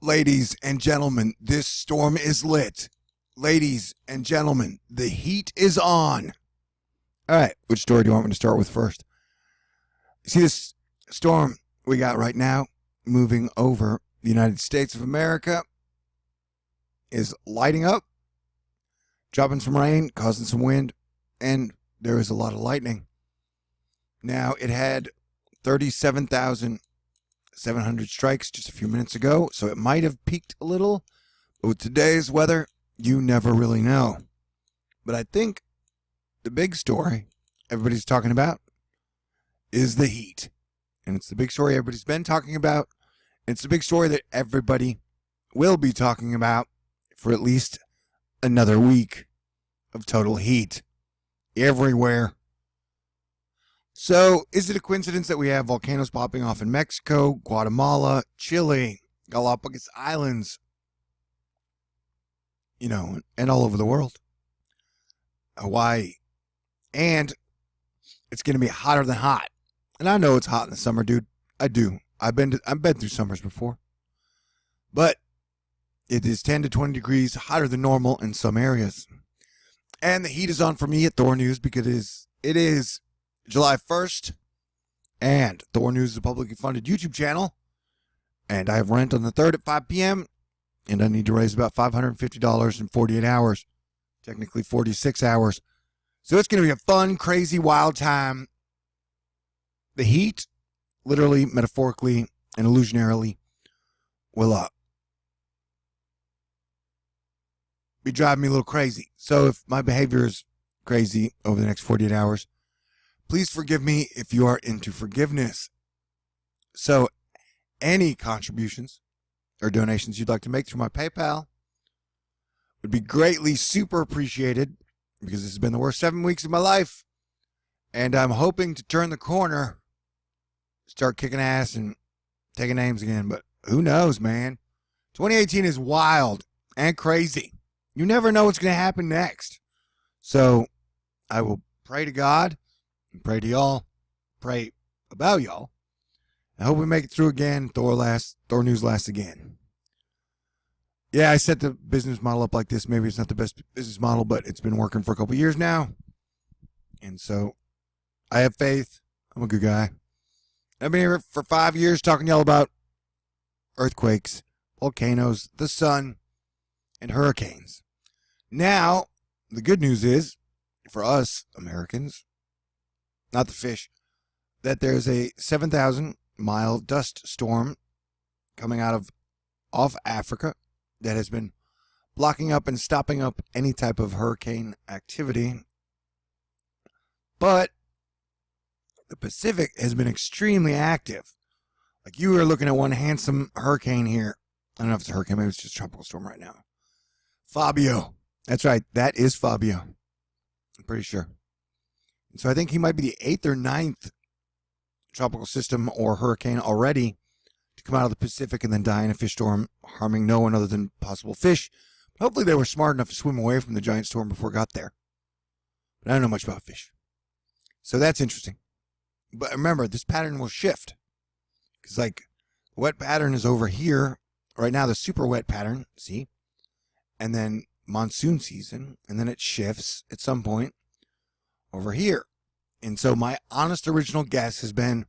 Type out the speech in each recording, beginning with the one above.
Ladies and gentlemen, this storm is lit. Ladies and gentlemen, the heat is on. All right, which story do you want me to start with first? See this storm we got right now moving over the United States of America is lighting up, dropping some rain, causing some wind, and there is a lot of lightning. Now, it had 37,700 strikes just a few minutes ago, so it might have peaked a little. But with today's weather, you never really know. But I think the big story everybody's talking about is the heat. And it's the big story everybody's been talking about. It's the big story that everybody will be talking about for at least another week of total heat everywhere. So, is it a coincidence that we have volcanoes popping off in Mexico, Guatemala, Chile, Galapagos Islands, and all over the world? Hawaii. And it's going to be hotter than hot. And I know it's hot in the summer, dude. I do. I've been through summers before. But it is 10 to 20 degrees hotter than normal in some areas. And the heat is on for me at THORNEWS because it is July 1st, and THORNEWS is a publicly funded YouTube channel, and I have rent on the 3rd at 5 p.m., and I need to raise about $550 in 48 hours, technically 46 hours. So it's going to be a fun, crazy, wild time. The heat, literally, metaphorically, and illusionarily, will be driving me a little crazy. So if my behavior is crazy over the next 48 hours, please forgive me if you are into forgiveness. So, any contributions or donations you'd like to make through my PayPal would be greatly super appreciated, because this has been the worst 7 weeks of my life. And I'm hoping to turn the corner, start kicking ass and taking names again. But who knows, man? 2018 is wild and crazy. You never know what's going to happen next. So, I will pray to God. Pray to y'all. Pray about y'all. I hope we make it through again. THORNEWS lasts again. Yeah, I set the business model up like this. Maybe it's not the best business model, but it's been working for a couple years now. And so I have faith. I'm a good guy. I've been here for 5 years talking to y'all about earthquakes, volcanoes, the sun, and hurricanes. Now, the good news is, for us Americans, not the fish, that there's a 7,000-mile dust storm coming off Africa that has been blocking up and stopping up any type of hurricane activity. But the Pacific has been extremely active. Like, you are looking at one handsome hurricane here. I don't know if it's a hurricane, maybe it's just a tropical storm right now. Fabio. That's right, that is Fabio. I'm pretty sure. So I think he might be the 8th or 9th tropical system or hurricane already to come out of the Pacific and then die in a fish storm, harming no one other than possible fish. But hopefully they were smart enough to swim away from the giant storm before it got there. But I don't know much about fish. So that's interesting. But remember, this pattern will shift. Because, the wet pattern is over here. Right now, the super wet pattern, see? And then monsoon season. And then it shifts at some point over here. And so my honest original guess has been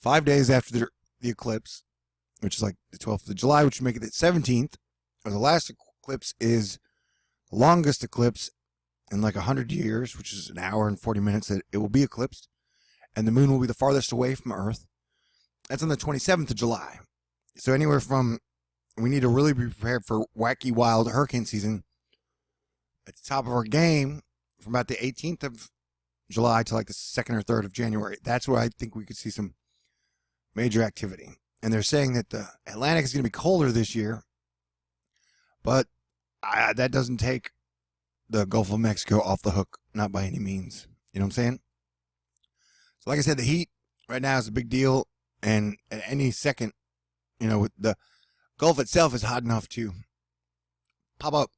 5 days after the eclipse, which is like the 12th of July, which would make it the 17th, or the last eclipse is the longest eclipse in 100 years, which is an hour and 40 minutes that it will be eclipsed, and the moon will be the farthest away from Earth. That's on the 27th of July. So we need to really be prepared for wacky, wild hurricane season at the top of our game from about the 18th of July to the 2nd or 3rd of January. That's where I think we could see some major activity. And they're saying that the Atlantic is going to be colder this year, but that doesn't take the Gulf of Mexico off the hook, not by any means. You know what I'm saying? So like I said, the heat right now is a big deal, and at any second, with the Gulf itself is hot enough to pop up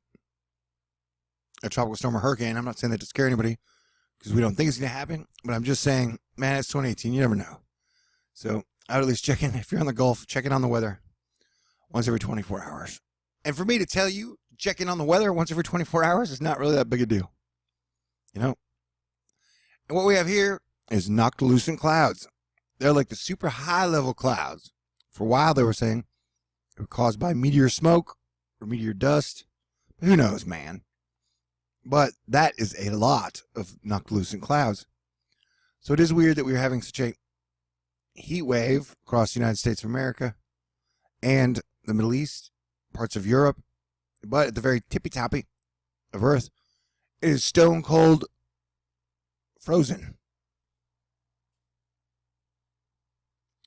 a tropical storm or hurricane. I'm not saying that to scare anybody, because we don't think it's going to happen. But I'm just saying, man, it's 2018. You never know. So I would at least check in. If you're on the Gulf, check in on the weather. once every 24 hours. And for me to tell you, checking on the weather once every 24 hours is not really that big a deal. You know? And what we have here is noctilucent clouds. They're like the super high level clouds. For a while they were saying they were caused by meteor smoke or meteor dust. But who knows, man? But that is a lot of noctilucent clouds. So it is weird that we're having such a heat wave across the United States of America and the Middle East, parts of Europe, but at the very tippy-toppy of Earth, it is stone cold frozen.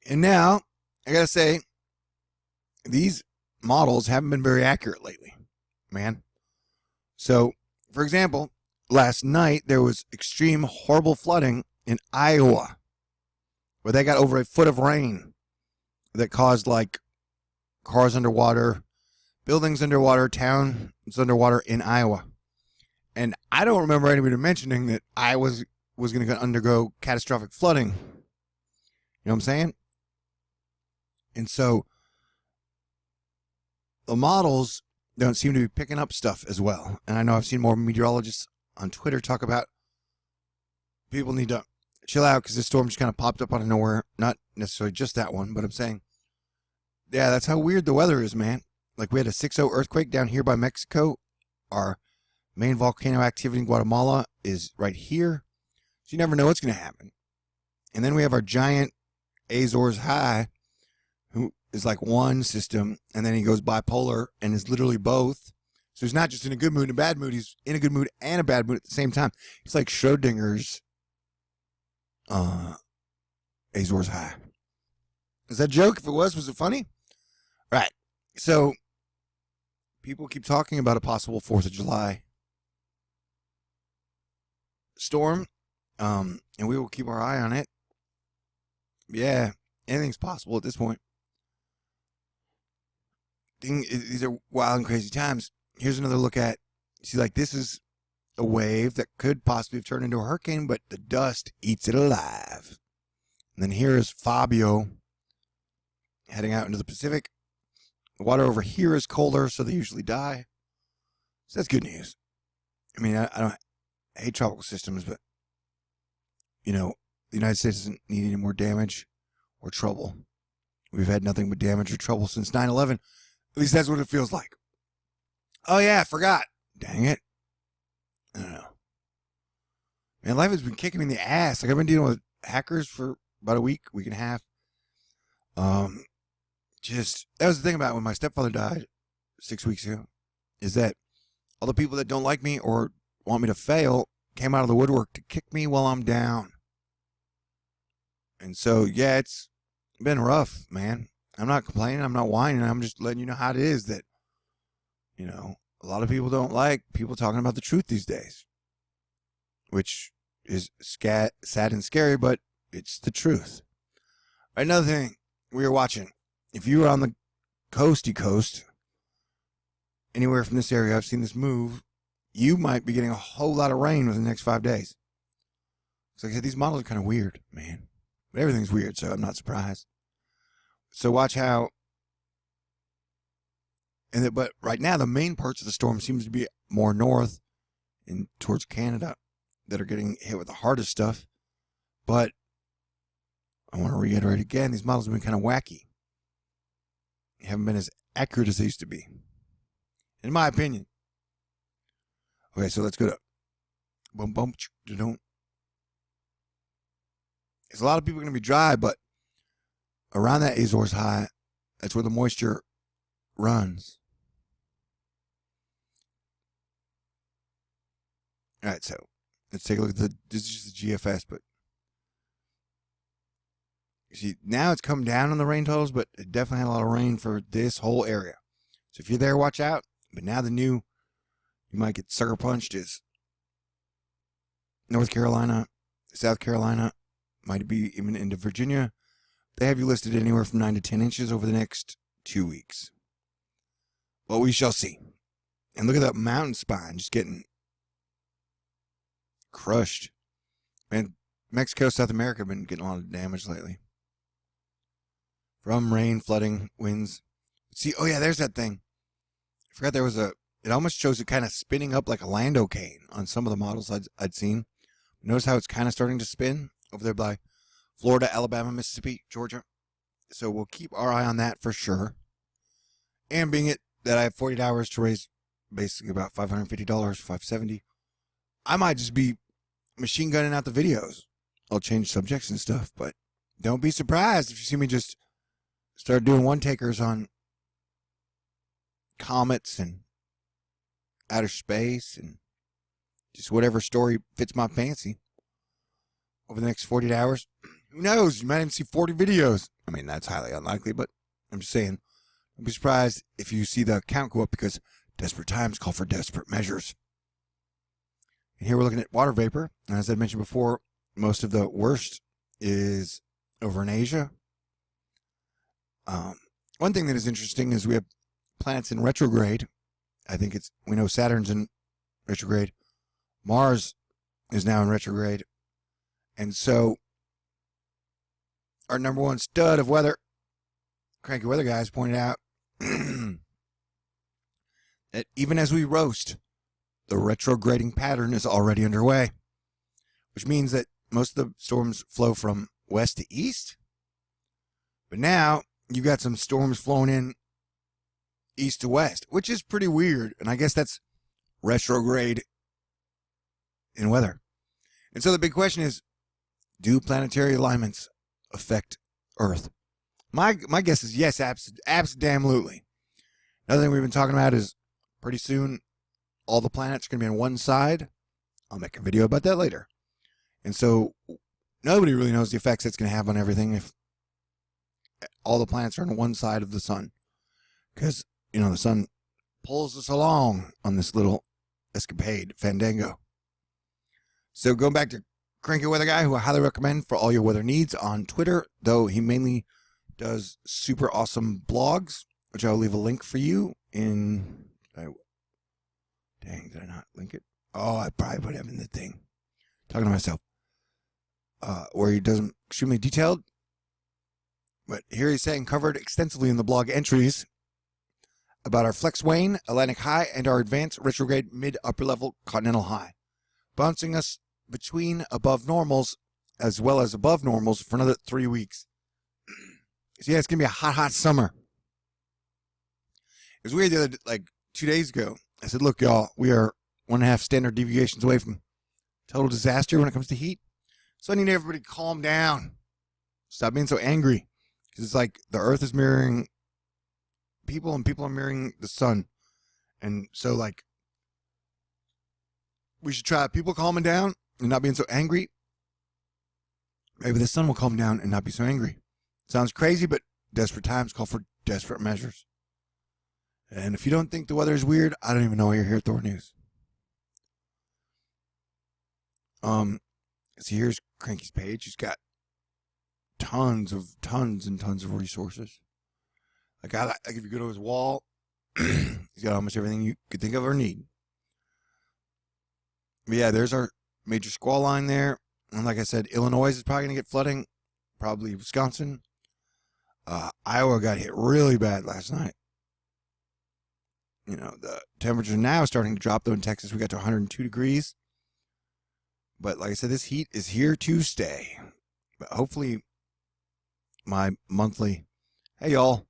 And now, I gotta say, these models haven't been very accurate lately, man. So, for example, last night there was extreme, horrible flooding in Iowa, where they got over a foot of rain that caused, like, cars underwater, buildings underwater, towns underwater in Iowa. And I don't remember anybody mentioning that Iowa was going to undergo catastrophic flooding. You know what I'm saying? And so the models don't seem to be picking up stuff as well. And I know I've seen more meteorologists on Twitter talk about people need to chill out because this storm just kind of popped up out of nowhere. Not necessarily just that one, but I'm saying, yeah, that's how weird the weather is, man. Like, we had a 6.0 earthquake down here by Mexico. Our main volcano activity in Guatemala is right here. So you never know what's going to happen. And then we have our giant Azores High, who is like one system, and then he goes bipolar and is literally both. So he's not just in a good mood and a bad mood. He's in a good mood and a bad mood at the same time. He's like Schrodinger's Azores High. Is that a joke? If it was it funny? Right. So people keep talking about a possible 4th of July storm, and we will keep our eye on it. Yeah, anything's possible at this point. These are wild and crazy times. Here's another look at, see, like, this is a wave that could possibly have turned into a hurricane, but the dust eats it alive. And then here is Fabio heading out into the Pacific. The water over here is colder, so they usually die. So that's good news. I mean, I hate tropical systems, but, you know, the United States doesn't need any more damage or trouble. We've had nothing but damage or trouble since 9/11. At least that's what it feels like. Oh, yeah, I forgot. Dang it. I don't know. Man, life has been kicking me in the ass. Like, I've been dealing with hackers for about a week and a half. That was the thing about when my stepfather died 6 weeks ago, is that all the people that don't like me or want me to fail came out of the woodwork to kick me while I'm down. And so, yeah, it's been rough, man. I'm not complaining. I'm not whining. I'm just letting you know how it is that, you know, a lot of people don't like people talking about the truth these days, which is sad and scary, but it's the truth. Another thing we were watching, if you were on the coasty coast, anywhere from this area, I've seen this move, you might be getting a whole lot of rain within the next 5 days. So like I said, these models are kind of weird, man. But everything's weird, so I'm not surprised. So watch how, but right now the main parts of the storm seems to be more north and towards Canada that are getting hit with the hardest stuff. But I want to reiterate again, these models have been kind of wacky. They haven't been as accurate as they used to be, in my opinion. Okay, so let's go to boom, boom, don't. There's a lot of people going to be dry, but around that Azores High, that's where the moisture runs. All right, so let's take a look at this is just the GFS, but you see, now it's come down on the rain totals, but it definitely had a lot of rain for this whole area. So if you're there, watch out. But now you might get sucker punched is North Carolina, South Carolina, might be even into Virginia. They have you listed anywhere from 9 to 10 inches over the next 2 weeks. Well, we shall see. And look at that mountain spine just getting crushed. And Mexico, South America have been getting a lot of damage lately from rain, flooding, winds. See, oh yeah, there's that thing. I forgot there was a, it almost shows it kind of spinning up like a Lando cane on some of the models I'd seen. Notice how it's kind of starting to spin over there by Florida, Alabama, Mississippi, Georgia. So we'll keep our eye on that for sure. And being it that I have 48 hours to raise basically about $550, $570, I might just be machine gunning out the videos. I'll change subjects and stuff, but don't be surprised if you see me just start doing one-takers on comets and outer space and just whatever story fits my fancy over the next 48 hours. Who knows? You might even see 40 videos. I mean, that's highly unlikely, but I'm just saying, don't be surprised if you see the count go up because desperate times call for desperate measures. And here we're looking at water vapor. And as I mentioned before, most of the worst is over in Asia. One thing that is interesting is we have planets in retrograde. I think we know Saturn's in retrograde. Mars is now in retrograde. And so our number one stud of weather, Cranky Weather Guys, pointed out that even as we roast, the retrograding pattern is already underway, which means that most of the storms flow from west to east. But now you got some storms flowing in east to west, which is pretty weird. And I guess that's retrograde in weather. And so the big question is, do planetary alignments affect Earth? My guess is yes, absolutely. Another thing we've been talking about is pretty soon all the planets are going to be on one side. I'll make a video about that later. And so nobody really knows the effects it's going to have on everything if all the planets are on one side of the sun. Because, you know, the sun pulls us along on this little escapade, fandango. So going back to Cranky Weather Guy, who I highly recommend for all your weather needs on Twitter, though he mainly does super awesome blogs, which I'll leave a link for you in... Dang, did I not link it? Oh, I probably put him in the thing. Talking to myself. Where he does them extremely detailed. But here he's saying, covered extensively in the blog entries about our flex wane, Atlantic high, and our advanced retrograde mid-upper level continental high, bouncing us between above normals as well as above normals for another 3 weeks. So yeah, it's going to be a hot, hot summer. It was weird the other, like 2 days ago. I said, look, y'all, we are 1.5 standard deviations away from total disaster when it comes to heat. So I need everybody to calm down. Stop being so angry. Because it's like the earth is mirroring people and people are mirroring the sun. And so, like, we should try people calming down and not being so angry. Maybe the sun will calm down and not be so angry. Sounds crazy, but desperate times call for desperate measures. And if you don't think the weather is weird, I don't even know why you're here at Thor News. So here's Cranky's page. He's got tons and tons of resources. Like if you go to his wall, he's got almost everything you could think of or need. But yeah, there's our major squall line there. And like I said, Illinois is probably going to get flooding. Probably Wisconsin. Iowa got hit really bad last night. You know, the temperature now is starting to drop, though. In Texas, we got to 102 degrees. But like I said, this heat is here to stay. But hopefully, my monthly, hey, y'all,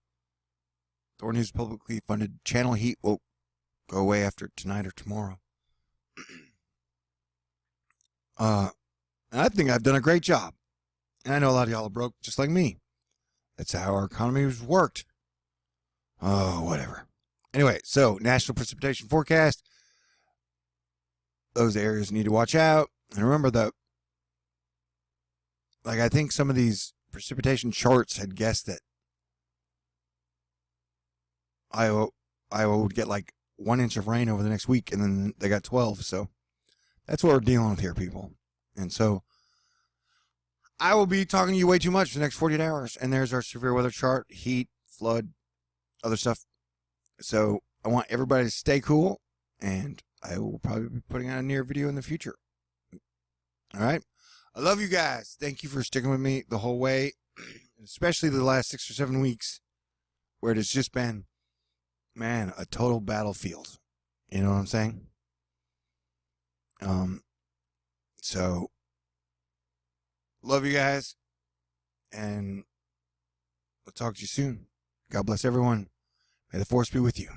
Thor News publicly funded channel heat will go away after tonight or tomorrow. And I think I've done a great job. And I know a lot of y'all are broke, just like me. That's how our economy has worked. Oh, whatever. Anyway, so national precipitation forecast. Those areas need to watch out. And remember I think some of these precipitation charts had guessed that Iowa would get like 1 inch of rain over the next week, and then they got 12. So that's what we're dealing with here, people. And so I will be talking to you way too much for the next 48 hours. And there's our severe weather chart, heat, flood, other stuff. So I want everybody to stay cool, and I will probably be putting out a near video in the future. All right. I love you guys. Thank you for sticking with me the whole way, especially the last 6 or 7 weeks where it has just been man, a total battlefield. You know what I'm saying? So love you guys, and I'll talk to you soon. God bless everyone. May the force be with you.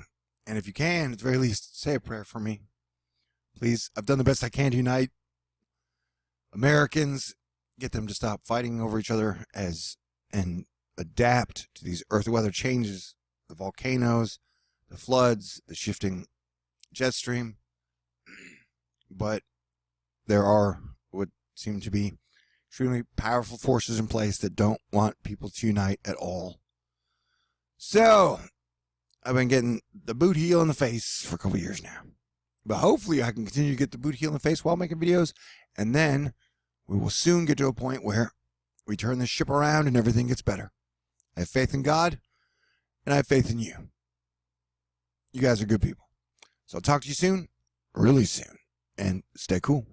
And if you can, at the very least, say a prayer for me. Please, I've done the best I can to unite Americans, get them to stop fighting over each other and adapt to these earth weather changes, the volcanoes, the floods, the shifting jet stream. But there are what seem to be extremely powerful forces in place that don't want people to unite at all. So, I've been getting the boot heel in the face for a couple years now. But hopefully I can continue to get the boot heel in the face while making videos. And then we will soon get to a point where we turn this ship around and everything gets better. I have faith in God, and I have faith in you. You guys are good people. So I'll talk to you soon, really soon. And stay cool.